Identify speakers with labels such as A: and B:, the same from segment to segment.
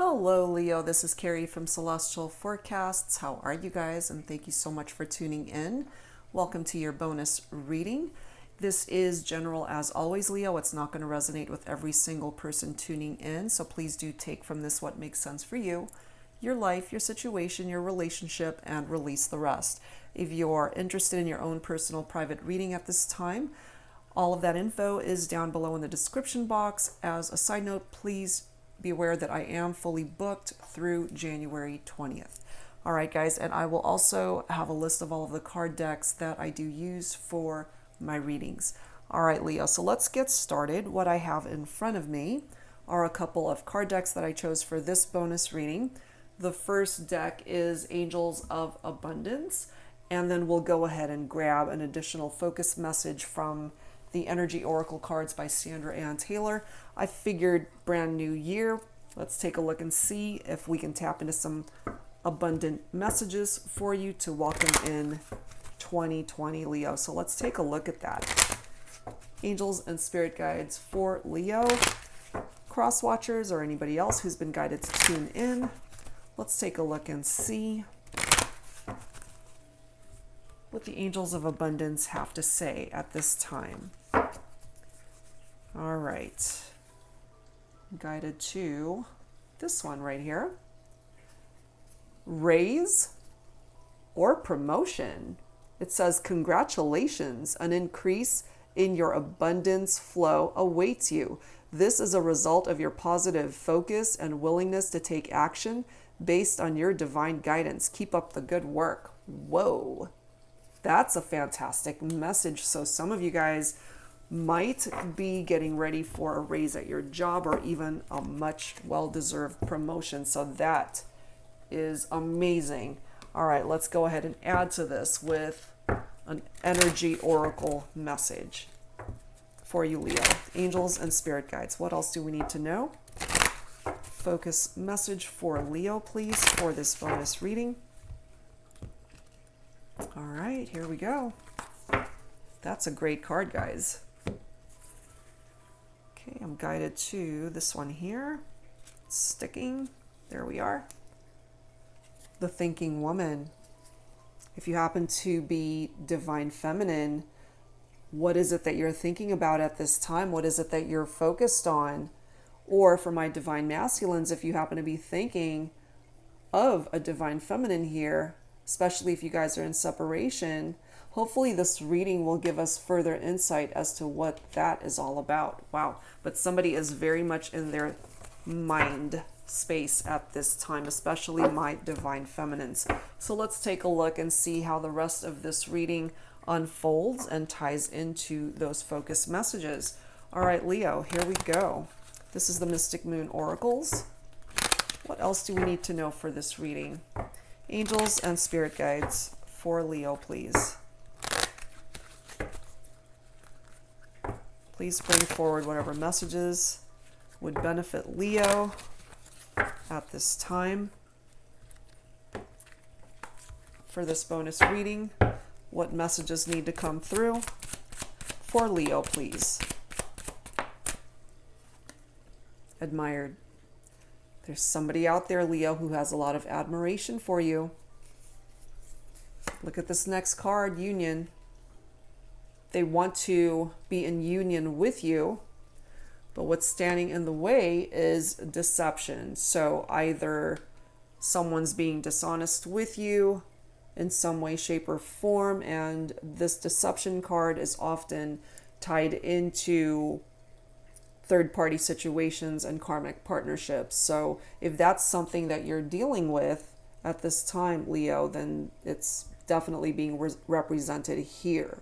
A: Hello, Leo. This is Carrie from Celestial Forecasts. How are you guys? And thank you so much for tuning in. Welcome to your bonus reading. This is general as always, Leo. It's not going to resonate with every single person tuning in. So please do take from this what makes sense for you, your life, your situation, your relationship, and release the rest. If you're interested in your own personal private reading at this time, all of that info is down below in the description box. As a side note, please be aware that I am fully booked through January 20th. All right, guys, and I will also have a list of all of the card decks that I do use for my readings. All right, Leo, so let's get started. What I have in front of me are a couple of card decks that I chose for this bonus reading. The first deck is Angels of Abundance, and then we'll go ahead and grab an additional focus message from the Energy Oracle cards by Sandra Ann Taylor. I figured brand new year. Let's take a look and see if we can tap into some abundant messages for you to welcome in 2020, Leo. So let's take a look at that. Angels and spirit guides for Leo, cross watchers, or anybody else who's been guided to tune in. Let's take a look and see what the Angels of Abundance have to say at this time. All right. Guided to this one right here. Raise or promotion. It says, congratulations, an increase in your abundance flow awaits you. This is a result of your positive focus and willingness to take action based on your divine guidance. Keep up the good work. Whoa. That's a fantastic message. So some of you guys might be getting ready for a raise at your job or even a much well-deserved promotion. So that is amazing. All right, let's go ahead and add to this with an energy oracle message for you, Leo. Angels and spirit guides. What else do we need to know? Focus message for Leo, please, for this bonus reading. All right, here we go. That's a great card, guys. Okay, I'm guided to this one here. Sticking. There we are. The thinking woman. If you happen to be divine feminine, what is it that you're thinking about at this time? What is it that you're focused on? Or for my divine masculines, if you happen to be thinking of a divine feminine here, especially if you guys are in separation, hopefully this reading will give us further insight as to what that is all about. Wow. But somebody is very much in their mind space at this time, especially my divine feminines. So let's take a look and see how the rest of this reading unfolds and ties into those focus messages. All right, Leo, here we go. This is the Mystic Moon Oracles. What else do we need to know for this reading? Angels and spirit guides for Leo, please. Please bring forward whatever messages would benefit Leo at this time. For this bonus reading, what messages need to come through for Leo, please? Admired. There's somebody out there, Leo, who has a lot of admiration for you. Look at this next card, Union. They want to be in union with you, but what's standing in the way is deception. So either someone's being dishonest with you in some way, shape, or form, and this deception card is often tied into third-party situations and karmic partnerships. So if that's something that you're dealing with at this time, Leo, then it's definitely being represented here.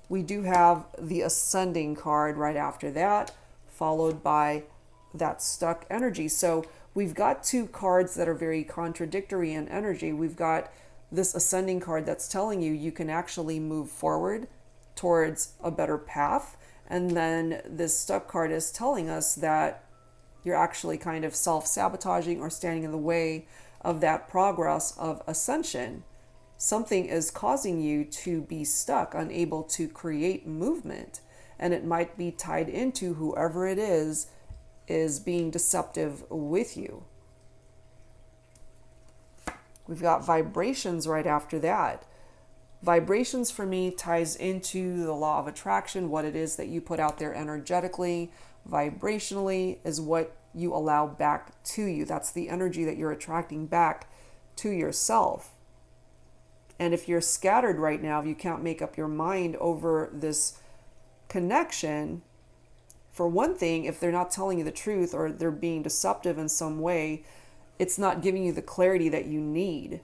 A: We do have the Ascending card right after that, followed by that stuck energy. So we've got two cards that are very contradictory in energy. We've got this Ascending card that's telling you you can actually move forward towards a better path. And then this stuck card is telling us that you're actually kind of self-sabotaging or standing in the way of that progress of ascension. Something is causing you to be stuck, unable to create movement. And it might be tied into whoever it is being deceptive with you. We've got vibrations right after that. Vibrations for me ties into the law of attraction, what it is that you put out there energetically. Vibrationally is what you allow back to you. That's the energy that you're attracting back to yourself. And if you're scattered right now, if you can't make up your mind over this connection, for one thing, if they're not telling you the truth or they're being deceptive in some way, it's not giving you the clarity that you need.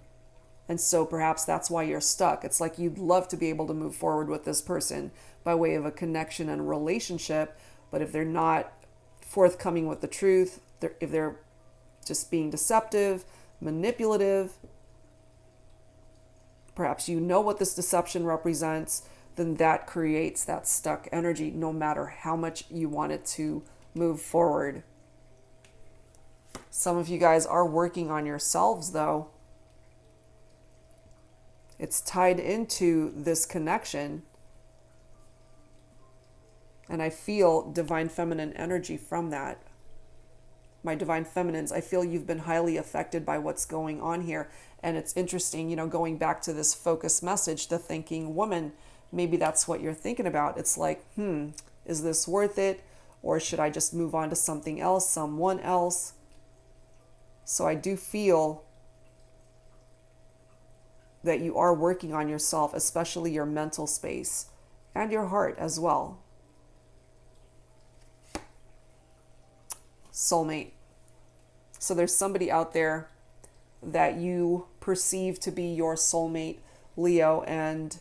A: And so perhaps that's why you're stuck. It's like you'd love to be able to move forward with this person by way of a connection and a relationship, but if they're not forthcoming with the truth, if they're just being deceptive, manipulative, perhaps you know what this deception represents, then that creates that stuck energy no matter how much you want it to move forward. Some of you guys are working on yourselves though. It's tied into this connection. And I feel divine feminine energy from that. My divine feminines, I feel you've been highly affected by what's going on here. And it's interesting, going back to this focus message, the thinking woman, maybe that's what you're thinking about. It's like, is this worth it? Or should I just move on to something else, someone else? So I do feel that you are working on yourself, especially your mental space and your heart as well. Soulmate. So there's somebody out there that you perceive to be your soulmate, Leo, and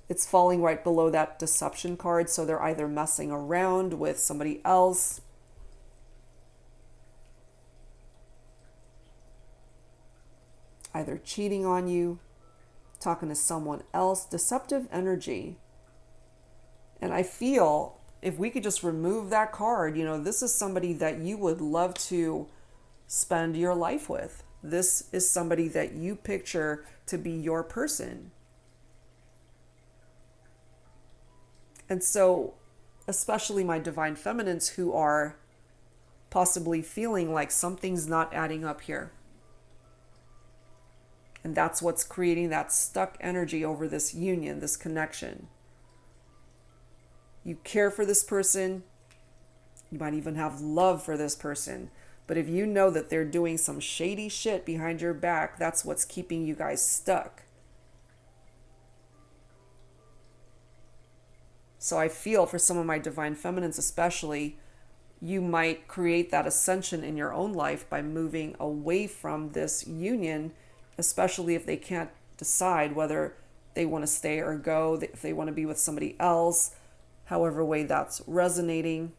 A: it's falling right below that deception card. So they're either messing around with somebody else, either cheating on you, talking to someone else, deceptive energy. And I feel if we could just remove that card, this is somebody that you would love to spend your life with. This is somebody that you picture to be your person. And so, especially my divine feminines who are possibly feeling like something's not adding up here. And that's what's creating that stuck energy over this union, this connection. You care for this person. You might even have love for this person. But if you know that they're doing some shady shit behind your back, that's what's keeping you guys stuck. So I feel for some of my divine feminines especially, you might create that ascension in your own life by moving away from this union, especially if they can't decide whether they want to stay or go, if they want to be with somebody else, however way that's resonating.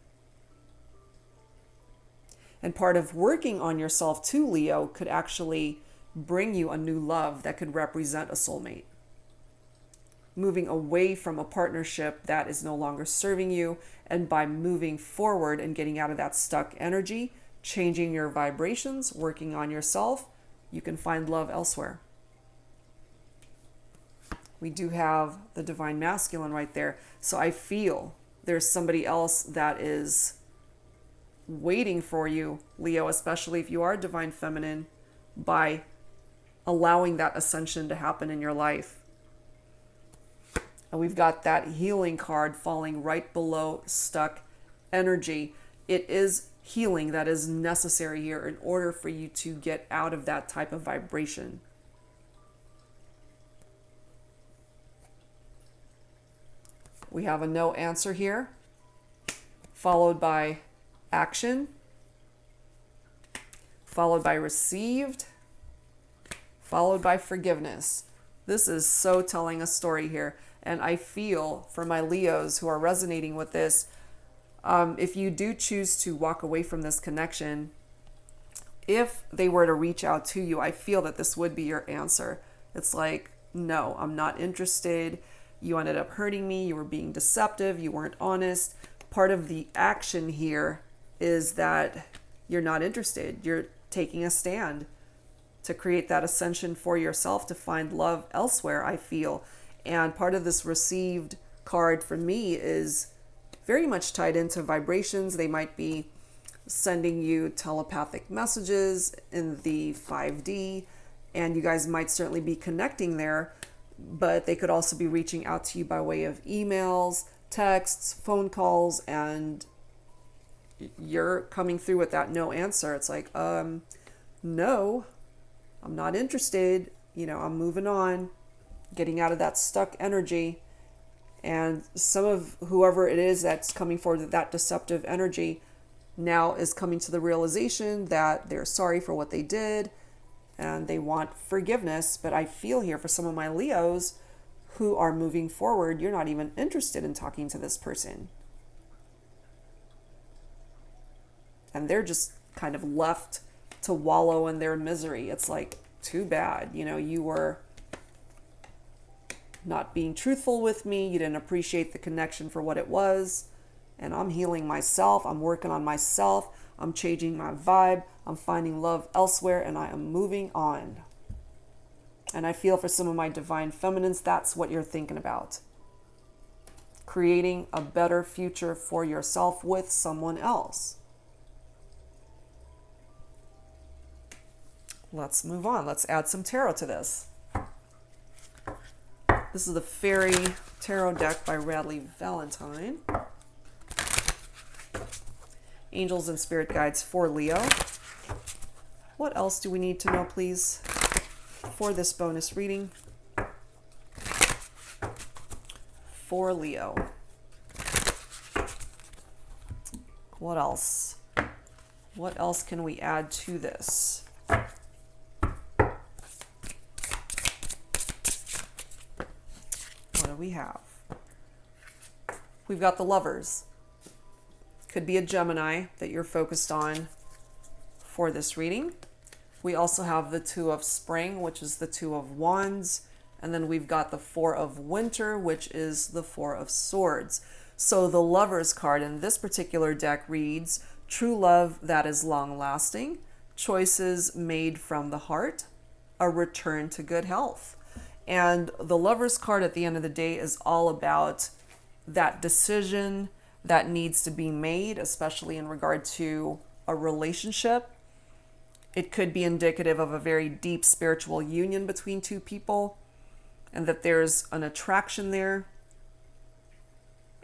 A: And part of working on yourself too, Leo, could actually bring you a new love that could represent a soulmate. Moving away from a partnership that is no longer serving you, and by moving forward and getting out of that stuck energy, changing your vibrations, working on yourself, you can find love elsewhere. We do have the divine masculine right there. So I feel there's somebody else that is waiting for you, Leo, especially if you are divine feminine, by allowing that ascension to happen in your life. And we've got that healing card falling right below stuck energy. It is healing that is necessary here in order for you to get out of that type of vibration. We have a no answer here, followed by action, followed by received, followed by forgiveness. This is so telling a story here. And I feel for my Leos who are resonating with this, if you do choose to walk away from this connection, if they were to reach out to you, I feel that this would be your answer. It's like, no, I'm not interested. You ended up hurting me. You were being deceptive. You weren't honest. Part of the action here is that you're not interested. You're taking a stand to create that ascension for yourself, to find love elsewhere, I feel. And part of this received card for me is very much tied into vibrations. They might be sending you telepathic messages in the 5D. and you guys might certainly be connecting there, but they could also be reaching out to you by way of emails, texts, phone calls, and you're coming through with that no answer. It's like, no, I'm not interested. I'm moving on, getting out of that stuck energy. And some of whoever it is that's coming forward, that deceptive energy, now is coming to the realization that they're sorry for what they did and they want forgiveness. But I feel here for some of my Leos who are moving forward, you're not even interested in talking to this person. And they're just kind of left to wallow in their misery. It's like, too bad. You were not being truthful with me. You didn't appreciate the connection for what it was. And I'm healing myself. I'm working on myself. I'm changing my vibe. I'm finding love elsewhere, and I am moving on. And I feel for some of my divine feminines, that's what you're thinking about. Creating a better future for yourself with someone else. Let's move on. Let's add some tarot to this. This is the Fairy Tarot deck by Radley Valentine. Angels and Spirit Guides for Leo. What else do we need to know, please, for this bonus reading? For Leo. What else? What else can we add to this? We have. We've got the Lovers. Could be a Gemini that you're focused on for this reading. We also have the Two of Spring, which is the Two of Wands. And then we've got the Four of Winter, which is the Four of Swords. So the Lovers card in this particular deck reads, true love that is long-lasting, choices made from the heart, a return to good health. And the Lovers card at the end of the day is all about that decision that needs to be made, especially in regard to a relationship. It could be indicative of a very deep spiritual union between two people, and that there's an attraction there.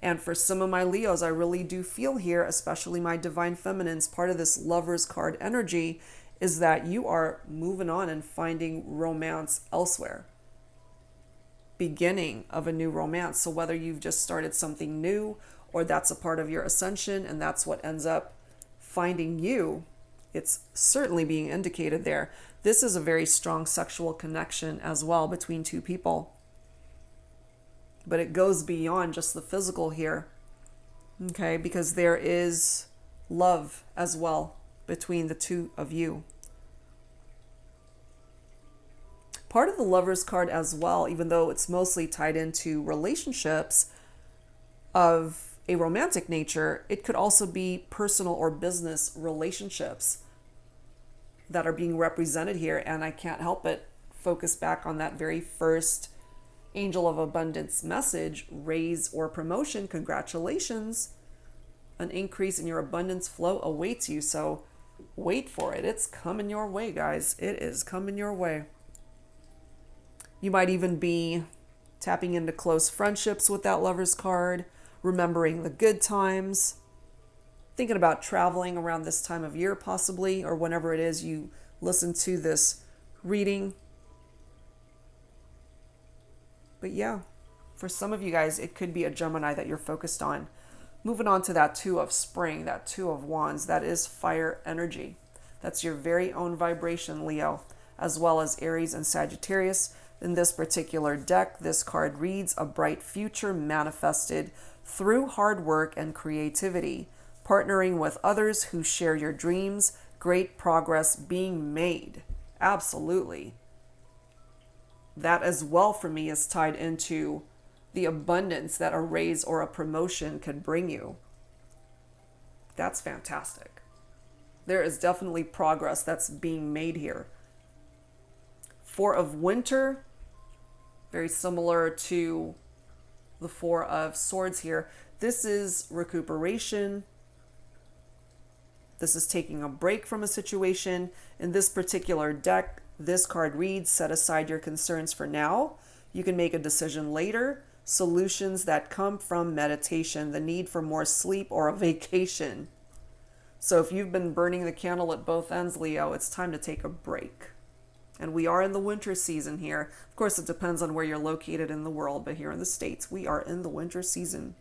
A: And for some of my Leos, I really do feel here, especially my divine feminines, part of this Lovers card energy is that you are moving on and finding romance elsewhere. Beginning of a new romance. So whether you've just started something new or that's a part of your ascension and that's what ends up finding you, it's certainly being indicated there. This is a very strong sexual connection as well between two people. But it goes beyond just the physical here. Okay, because there is love as well between the two of you. Part of the Lovers card as well, even though it's mostly tied into relationships of a romantic nature, it could also be personal or business relationships that are being represented here. And I can't help but focus back on that very first Angel of Abundance message, raise or promotion. Congratulations. An increase in your abundance flow awaits you. So wait for it. It's coming your way, guys. It is coming your way. You might even be tapping into close friendships with that Lovers card, remembering the good times, thinking about traveling around this time of year possibly, or whenever it is you listen to this reading. But yeah, for some of you guys, it could be a Gemini that you're focused on. Moving on to that Two of Spring, that Two of Wands, that is fire energy. That's your very own vibration, Leo, as well as Aries and Sagittarius. In this particular deck, this card reads, a bright future manifested through hard work and creativity, partnering with others who share your dreams, great progress being made. Absolutely. That as well for me is tied into the abundance that a raise or a promotion could bring you. That's fantastic. There is definitely progress that's being made here. Four of Winter, very similar to the Four of Swords here. This is recuperation. This is taking a break from a situation. In this particular deck, This card reads, set aside your concerns for now. You can make a decision later. Solutions that come from meditation, the need for more sleep or a vacation. So if you've been burning the candle at both ends, Leo, it's time to take a break. And we are in the winter season here. Of course, it depends on where you're located in the world, but here in the States, we are in the winter season.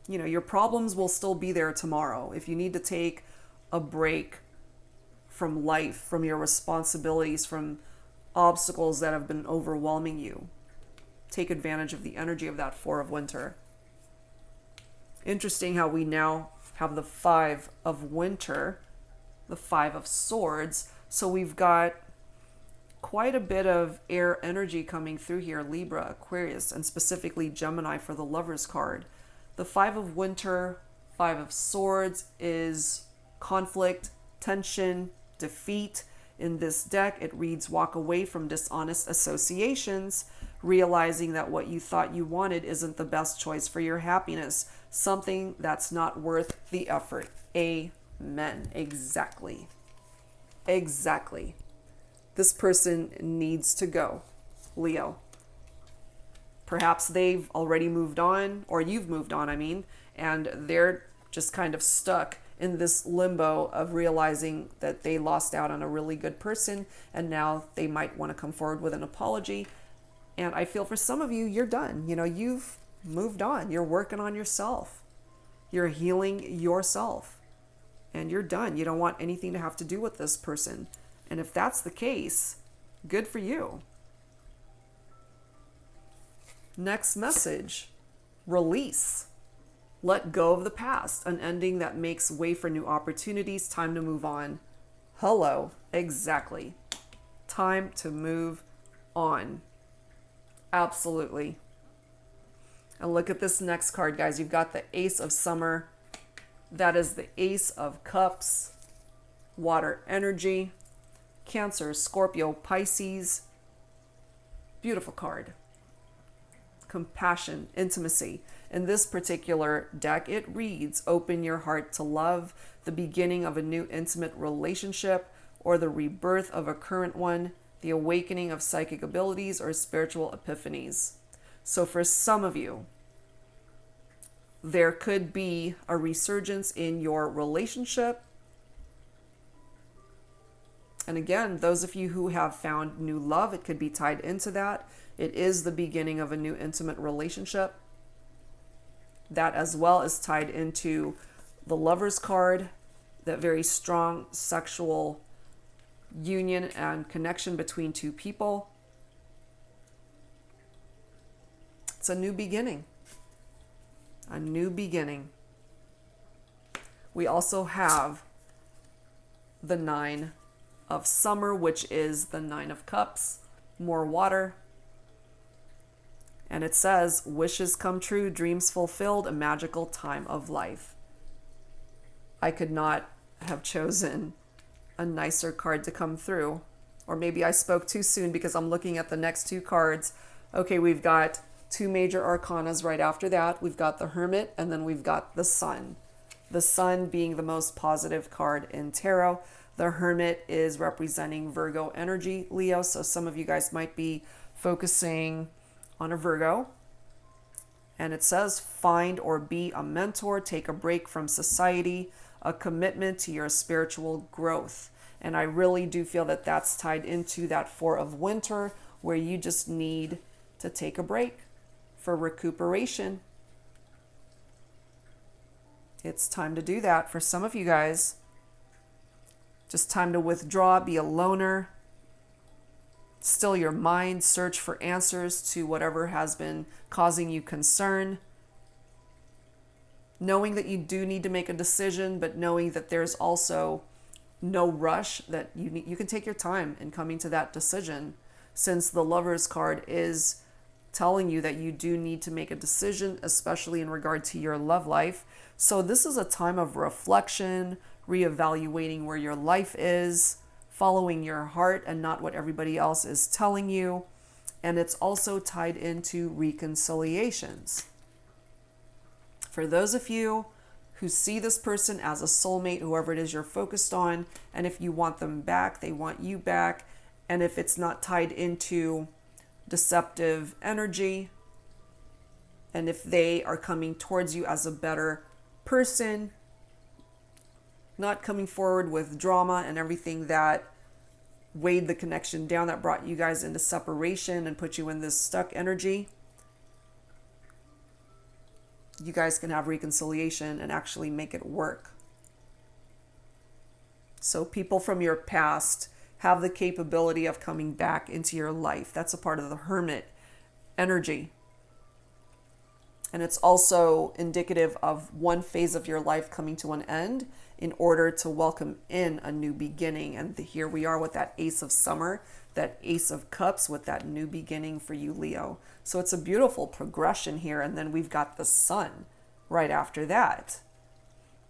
A: You know, your problems will still be there tomorrow. If you need to take a break from life, from your responsibilities, from obstacles that have been overwhelming you, take advantage of the energy of that Four of Winter. Interesting how we now have the Five of Winter, the Five of Swords. So we've got quite a bit of air energy coming through here, Libra, Aquarius, and specifically Gemini for the Lovers card. The Five of Winter, Five of Swords is conflict, tension, defeat. In this deck, it reads, walk away from dishonest associations, realizing that what you thought you wanted isn't the best choice for your happiness, something that's not worth the effort. Amen. Exactly. Exactly. This person needs to go, Leo. Perhaps they've already moved on, or you've moved on, and they're just kind of stuck in this limbo of realizing that they lost out on a really good person, and now they might want to come forward with an apology. And I feel for some of you, you're done. You know, you've moved on. You're working on yourself. You're healing yourself. And you're done. You don't want anything to have to do with this person. And if that's the case, good for you. Next message, release. Let go of the past, an ending that makes way for new opportunities. Time to move on. Hello, exactly. Time to move on. Absolutely. And look at this next card, guys. You've got the Ace of Summer. That is the Ace of Cups. Water energy. Cancer, Scorpio, Pisces. Beautiful card. Compassion, intimacy. In this particular deck, it reads, open your heart to love, the beginning of a new intimate relationship, or the rebirth of a current one, the awakening of psychic abilities or spiritual epiphanies. So for some of you, there could be a resurgence in your relationship. And again, those of you who have found new love, it could be tied into that. It is the beginning of a new intimate relationship. That as well is tied into the Lovers card, that very strong sexual union and connection between two people. It's a new beginning. A new beginning. We also have the Nine of Summer, which is the Nine of Cups, more water. And it says, wishes come true, dreams fulfilled, a magical time of life. I could not have chosen a nicer card to come through. Or maybe I spoke too soon because I'm looking at the next two cards. Okay, we've got two major arcanas right after that. We've got the Hermit, and then we've got the Sun. The Sun being the most positive card in tarot. The Hermit is representing Virgo energy, Leo. So some of you guys might be focusing on a Virgo. And it says, find or be a mentor, take a break from society, a commitment to your spiritual growth. And I really do feel that that's tied into that Four of Winter, where you just need to take a break for recuperation. It's time to do that for some of you guys. Just time to withdraw, be a loner. Still your mind, search for answers to whatever has been causing you concern. Knowing that you do need to make a decision, but knowing that there's also no rush, that you can take your time in coming to that decision, since the Lovers card is telling you that you do need to make a decision, especially in regard to your love life. So this is a time of reflection, reevaluating where your life is, following your heart and not what everybody else is telling you. And it's also tied into reconciliations. For those of you who see this person as a soulmate, whoever it is you're focused on. And if you want them back, they want you back. And if it's not tied into deceptive energy, and if they are coming towards you as a better person, not coming forward with drama and everything that weighed the connection down, that brought you guys into separation and put you in this stuck energy, you guys can have reconciliation and actually make it work. So people from your past have the capability of coming back into your life. That's a part of the Hermit energy. And it's also indicative of one phase of your life coming to an end in order to welcome in a new beginning. And here we are with that Ace of Summer, that Ace of Cups, with that new beginning for you, Leo. So it's a beautiful progression here. And then we've got the Sun right after that.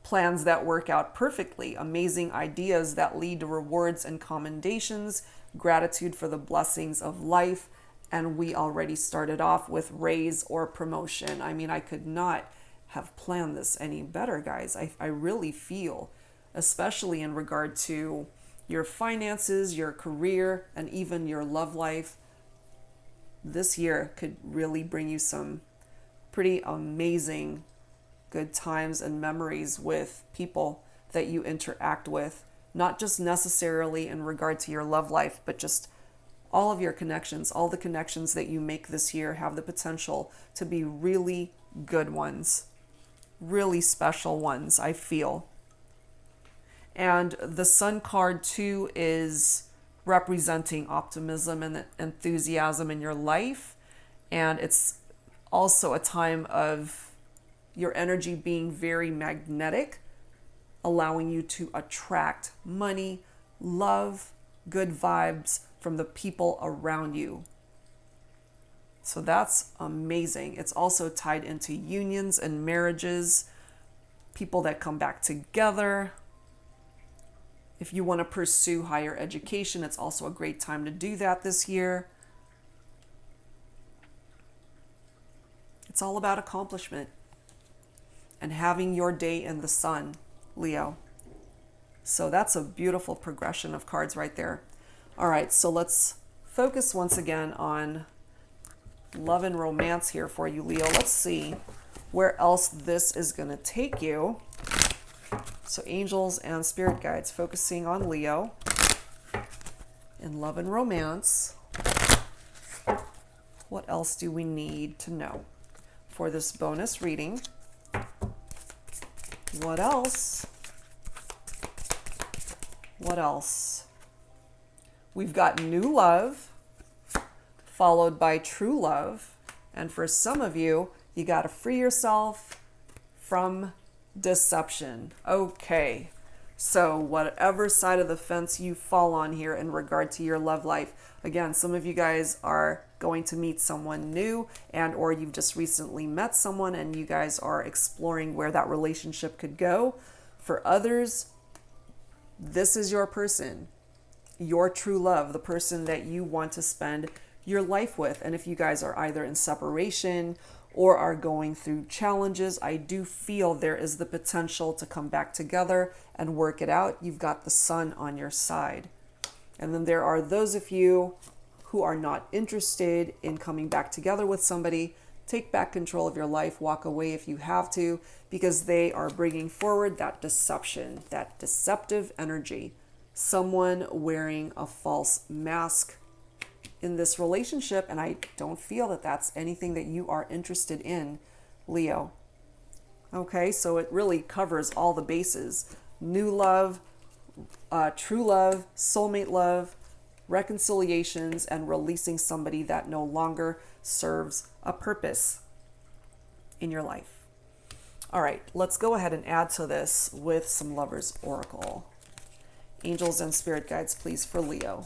A: Plans that work out perfectly, amazing ideas that lead to rewards and commendations, gratitude for the blessings of life. And we already started off with raise or promotion. I mean, I could not have planned this any better, guys. I really feel, especially in regard to your finances, your career, and even your love life, this year could really bring you some pretty amazing good times and memories with people that you interact with, not just necessarily in regard to your love life, but just all of your connections. All the connections that you make this year have the potential to be really good ones, really special ones, I feel. And the Sun card too is representing optimism and enthusiasm in your life. And it's also a time of your energy being very magnetic, allowing you to attract money, love, good vibes from the people around you. So that's amazing. It's also tied into unions and marriages, people that come back together. If you want to pursue higher education, it's also a great time to do that this year. It's all about accomplishment and having your day in the sun, Leo. So that's a beautiful progression of cards right there. All right, so let's focus once again on love and romance here for you, Leo. Let's see where else this is going to take you. So angels and spirit guides focusing on Leo in love and romance. What else do we need to know for this bonus reading? What else? What else? We've got new love, followed by true love. And for some of you, you got to free yourself from deception. Okay, so whatever side of the fence you fall on here in regard to your love life, again, some of you guys are going to meet someone new, and or you've just recently met someone and you guys are exploring where that relationship could go. For others, this is your person, your true love, the person that you want to spend your life with. And if you guys are either in separation or are going through challenges, I do feel there is the potential to come back together and work it out. You've got the sun on your side. And then there are those of you who are not interested in coming back together with somebody. Take back control of your life, walk away if you have to, because they are bringing forward that deception, that deceptive energy. Someone wearing a false mask in this relationship, and I don't feel that that's anything that you are interested in, Leo. Okay, so it really covers all the bases. New love, true love, soulmate love, reconciliations, and releasing somebody that no longer serves a purpose in your life. All right, let's go ahead and add to this with some Lover's Oracle. Angels and spirit guides, please, for Leo.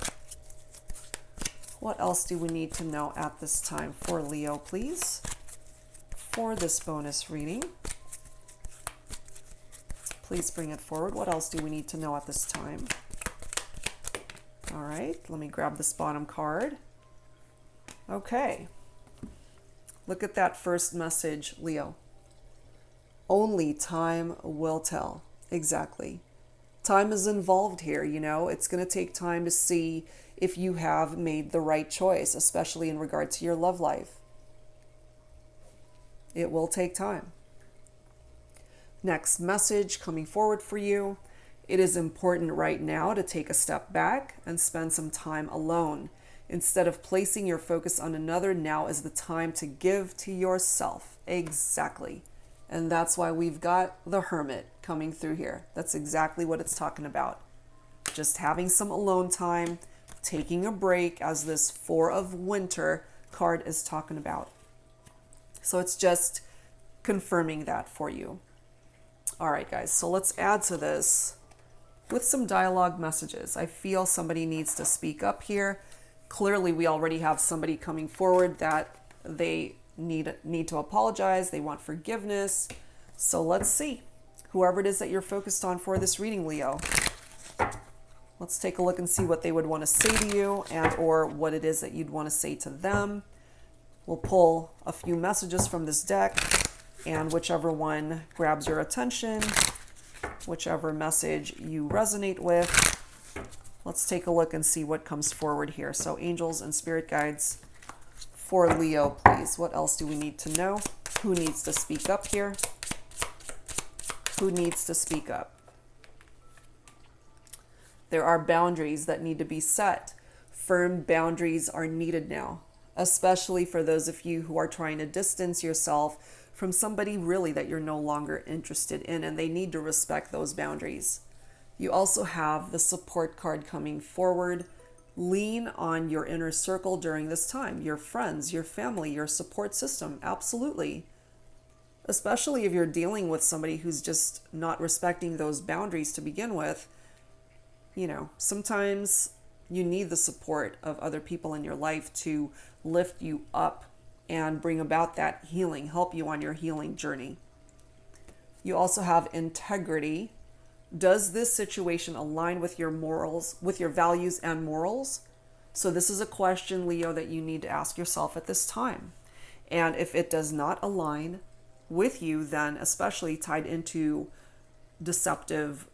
A: What else do we need to know at this time for Leo, please, for this bonus reading? Please bring it forward. What else do we need to know at this time? All right, let me grab this bottom card. Okay. Look at that first message, Leo. Only time will tell. Exactly. Time is involved here, It's going to take time to see if you have made the right choice, especially in regard to your love life. It will take time. Next message coming forward for you. It is important right now to take a step back and spend some time alone. Instead of placing your focus on another, now is the time to give to yourself. Exactly. And that's why we've got the Hermit coming through here. That's exactly what it's talking about. Just having some alone time, taking a break, as this Four of Winter card is talking about. So it's just confirming that for you. All right, guys, so let's add to this with some dialogue messages. I feel somebody needs to speak up here. Clearly, we already have somebody coming forward that they need to apologize. They want forgiveness. So let's see. Whoever it is that you're focused on for this reading, Leo. Let's take a look and see what they would want to say to you and or what it is that you'd want to say to them. We'll pull a few messages from this deck, and whichever one grabs your attention, whichever message you resonate with, let's take a look and see what comes forward here. So angels and spirit guides for Leo, please. What else do we need to know? Who needs to speak up here? Who needs to speak up? There are boundaries that need to be set. Firm boundaries are needed now, especially for those of you who are trying to distance yourself from somebody really that you're no longer interested in, and they need to respect those boundaries. You also have the support card coming forward. Lean on your inner circle during this time, your friends, your family, your support system. Absolutely. Especially if you're dealing with somebody who's just not respecting those boundaries to begin with. Sometimes you need the support of other people in your life to lift you up and bring about that healing, help you on your healing journey. You also have integrity. Does this situation align with your morals, with your values and morals? So this is a question, Leo, that you need to ask yourself at this time. And if it does not align with you, then especially tied into deceptive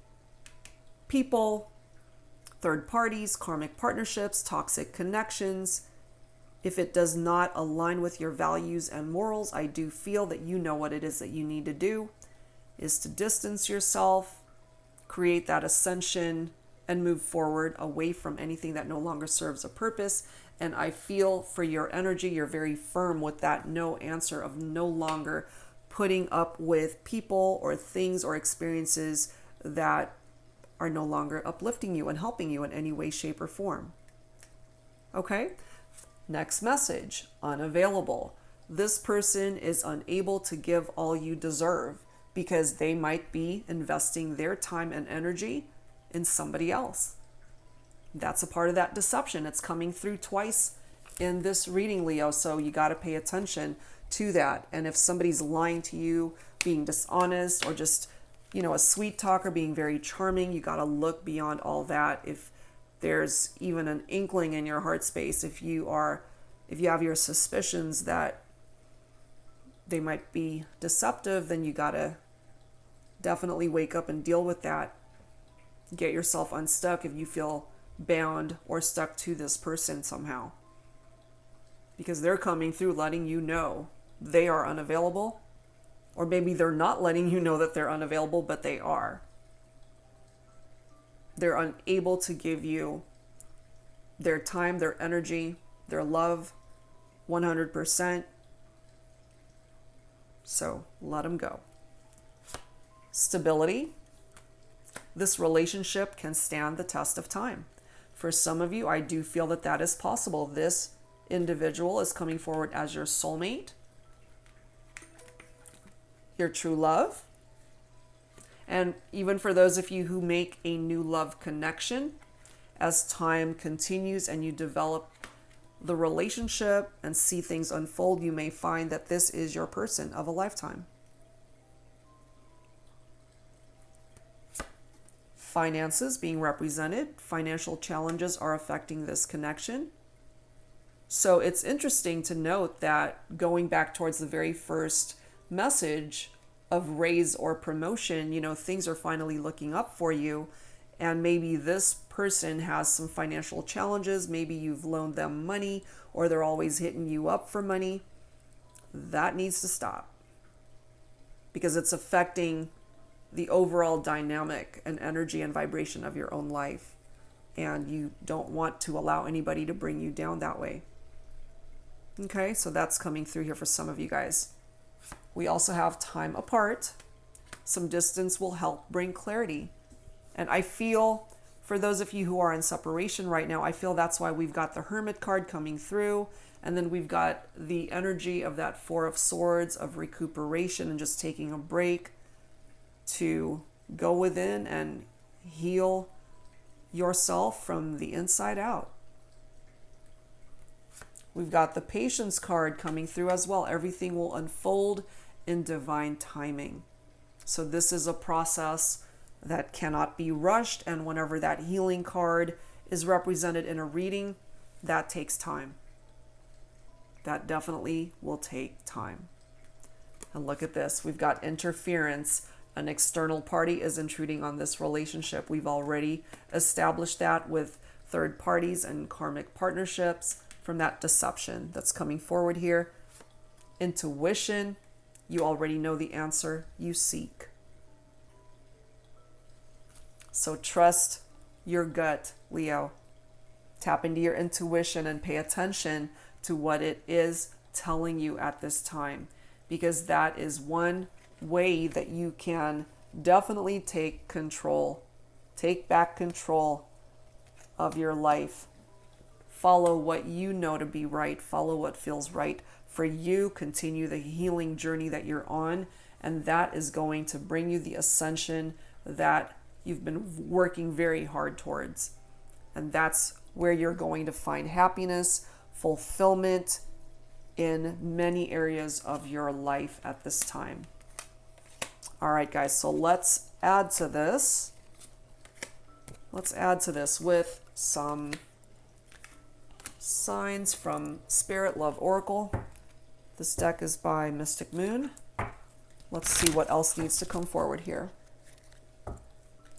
A: people, third parties, karmic partnerships, toxic connections, if it does not align with your values and morals, I do feel that you know what it is that you need to do is to distance yourself, create that ascension, and move forward away from anything that no longer serves a purpose. And I feel for your energy, you're very firm with that no answer of no longer putting up with people or things or experiences that are no longer uplifting you and helping you in any way, shape, or form. Okay? Next message, unavailable. This person is unable to give all you deserve because they might be investing their time and energy in somebody else. That's a part of that deception. It's coming through twice in this reading, Leo, so you got to pay attention to that. And if somebody's lying to you, being dishonest, or just, a sweet talker, being very charming, you got to look beyond all that. If there's even an inkling in your heart space, if you have your suspicions that they might be deceptive, then you got to definitely wake up and deal with that. Get yourself unstuck if you feel bound or stuck to this person somehow. Because they're coming through letting you know they are unavailable. Or maybe they're not letting you know that they're unavailable, but they are. They're unable to give you their time, their energy, their love, 100%. So let them go. Stability. This relationship can stand the test of time. For some of you, I do feel that that is possible. This individual is coming forward as your soulmate, your true love. And even for those of you who make a new love connection, as time continues and you develop the relationship and see things unfold, you may find that this is your person of a lifetime. Finances being represented. Financial challenges are affecting this connection. So it's interesting to note that going back towards the very first message of raise or promotion, things are finally looking up for you. And maybe this person has some financial challenges. Maybe you've loaned them money, or they're always hitting you up for money. That needs to stop, because it's affecting the overall dynamic and energy and vibration of your own life. And you don't want to allow anybody to bring you down that way. Okay, so that's coming through here for some of you guys. We also have time apart. Some distance will help bring clarity. And I feel, for those of you who are in separation right now, I feel that's why we've got the Hermit card coming through. And then we've got the energy of that Four of Swords, of recuperation and just taking a break to go within and heal yourself from the inside out. We've got the Patience card coming through as well. Everything will unfold in divine timing. So this is a process that cannot be rushed. And whenever that healing card is represented in a reading, that takes time. That definitely will take time. And look at this. We've got interference. An external party is intruding on this relationship. We've already established that with third parties and karmic partnerships from that deception that's coming forward here. Intuition. You already know the answer you seek. So trust your gut, Leo. Tap into your intuition and pay attention to what it is telling you at this time, because that is one way that you can definitely take control. Take back control of your life. Follow what you know to be right. Follow what feels right for you. Continue the healing journey that you're on, and that is going to bring you the ascension that you've been working very hard towards. And that's where you're going to find happiness, fulfillment in many areas of your life at this time. All right, guys, so let's add to this. Let's add to this with some signs from Spirit Love Oracle. This deck is by Mystic Moon. Let's see what else needs to come forward here.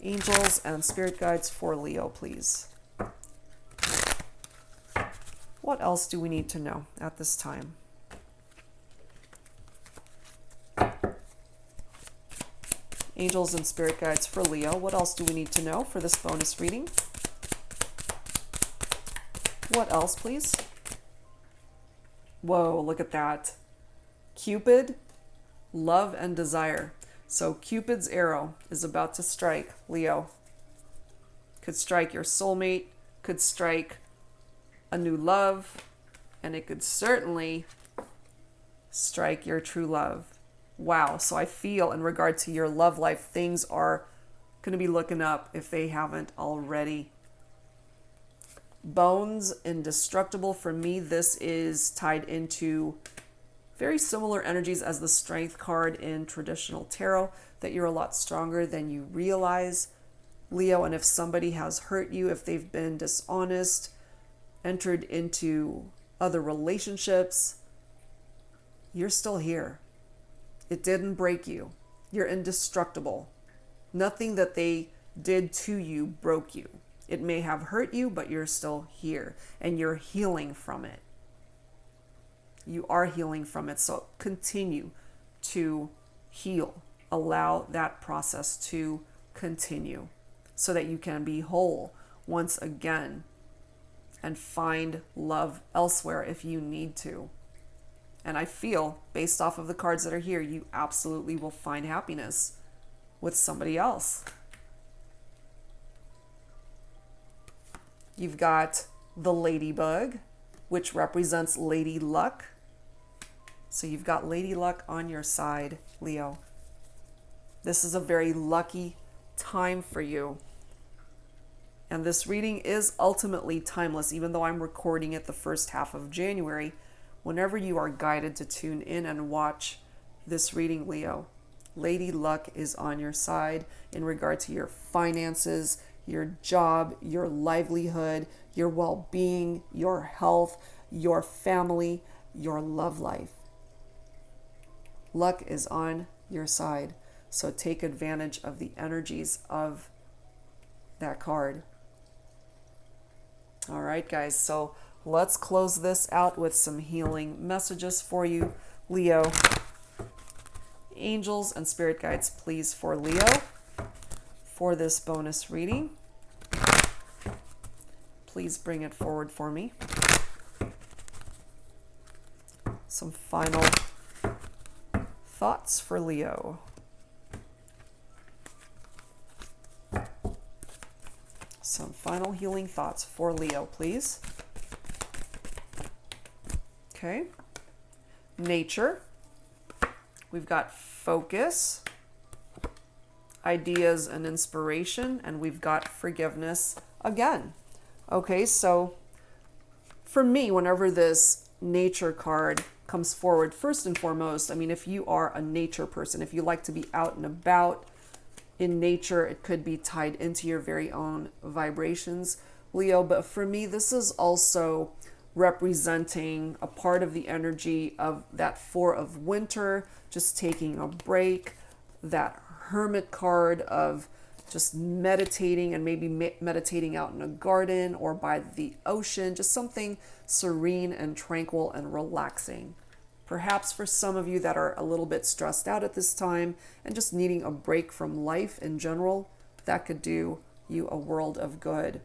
A: Angels and spirit guides for Leo, please. What else do we need to know at this time? Angels and spirit guides for Leo. What else do we need to know for this bonus reading? What else, please? Whoa, look at that. Cupid, love and desire. So Cupid's arrow is about to strike Leo. Could strike your soulmate, could strike a new love, and it could certainly strike your true love. Wow, so I feel in regard to your love life, things are going to be looking up if they haven't already. Bones, indestructible. For me, this is tied into very similar energies as the Strength card in traditional tarot, that you're a lot stronger than you realize, Leo. And if somebody has hurt you, if they've been dishonest, entered into other relationships, you're still here. It didn't break you. You're indestructible. Nothing that they did to you broke you. It may have hurt you, but you're still here and you're healing from it. You are healing from it. So continue to heal. Allow that process to continue so that you can be whole once again and find love elsewhere if you need to. And I feel, based off of the cards that are here, you absolutely will find happiness with somebody else. You've got the ladybug, which represents Lady Luck. So you've got Lady Luck on your side, Leo. This is a very lucky time for you. And this reading is ultimately timeless, even though I'm recording it the first half of January. Whenever you are guided to tune in and watch this reading, Leo, Lady Luck is on your side in regard to your finances, your job, your livelihood, your well-being, your health, your family, your love life. Luck is on your side. So take advantage of the energies of that card. All right, guys. So let's close this out with some healing messages for you, Leo. Angels and spirit guides, please, for Leo, for this bonus reading. Please bring it forward for me. Some final thoughts for Leo. Some final healing thoughts for Leo, please. Okay. Nature. We've got focus, ideas and inspiration, and we've got forgiveness again. Okay, so for me, whenever this nature card comes forward, first and foremost, I mean, if you are a nature person, if you like to be out and about in nature, it could be tied into your very own vibrations, Leo. But for me, this is also representing a part of the energy of that Four of Winter, just taking a break, that Hermit card of just meditating, and maybe meditating out in a garden or by the ocean, just something serene and tranquil and relaxing. Perhaps for some of you that are a little bit stressed out at this time and just needing a break from life in general, that could do you a world of good.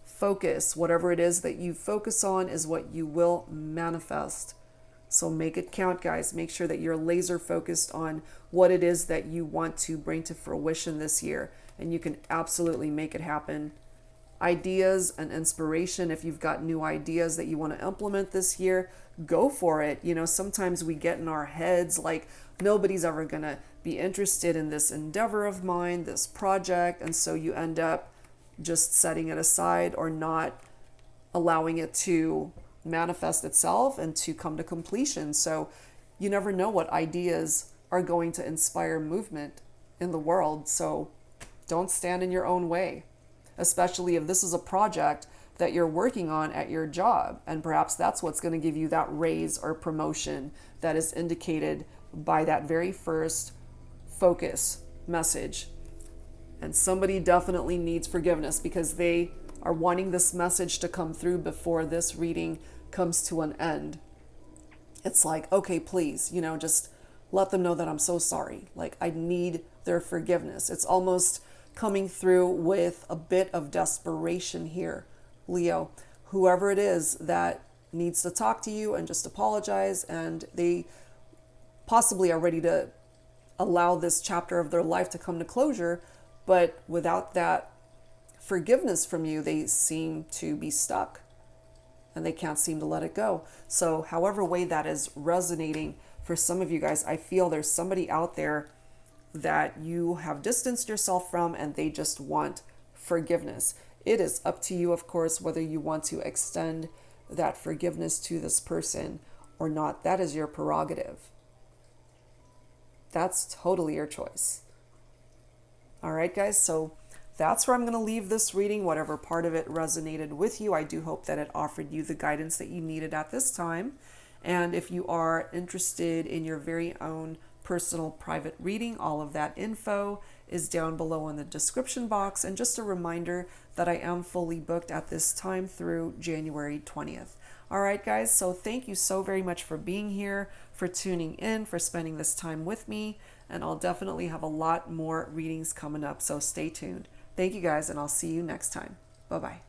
A: Focus, whatever it is that you focus on is what you will manifest. So make it count, guys. Make sure that you're laser focused on what it is that you want to bring to fruition this year, and you can absolutely make it happen. Ideas and inspiration, if you've got new ideas that you want to implement this year, go for it. You know, sometimes we get in our heads like nobody's ever going to be interested in this endeavor of mine, this project, and so you end up just setting it aside or not allowing it to manifest itself and to come to completion. So you never know what ideas are going to inspire movement in the world. So don't stand in your own way, especially if this is a project that you're working on at your job, and perhaps that's what's going to give you that raise or promotion that is indicated by that very first focus message. And somebody definitely needs forgiveness because they are wanting this message to come through before this reading comes to an end. It's like, okay, please, you know, just let them know that I'm so sorry. Like, I need their forgiveness. It's almost coming through with a bit of desperation here, Leo. Whoever it is that needs to talk to you and just apologize, and they possibly are ready to allow this chapter of their life to come to closure, but without that forgiveness from you, they seem to be stuck and they can't seem to let it go. So however way that is resonating for some of you guys, I feel there's somebody out there that you have distanced yourself from and they just want forgiveness. It is up to you, of course, whether you want to extend that forgiveness to this person or not. That is your prerogative. That's totally your choice. All right, guys, so that's where I'm going to leave this reading. Whatever part of it resonated with you, I do hope that it offered you the guidance that you needed at this time. And if you are interested in your very own personal private reading, all of that info is down below in the description box. And just a reminder that I am fully booked at this time through January 20th. All right, guys, so thank you so very much for being here, for tuning in, for spending this time with me. And I'll definitely have a lot more readings coming up, so stay tuned. Thank you, guys, and I'll see you next time. Bye-bye.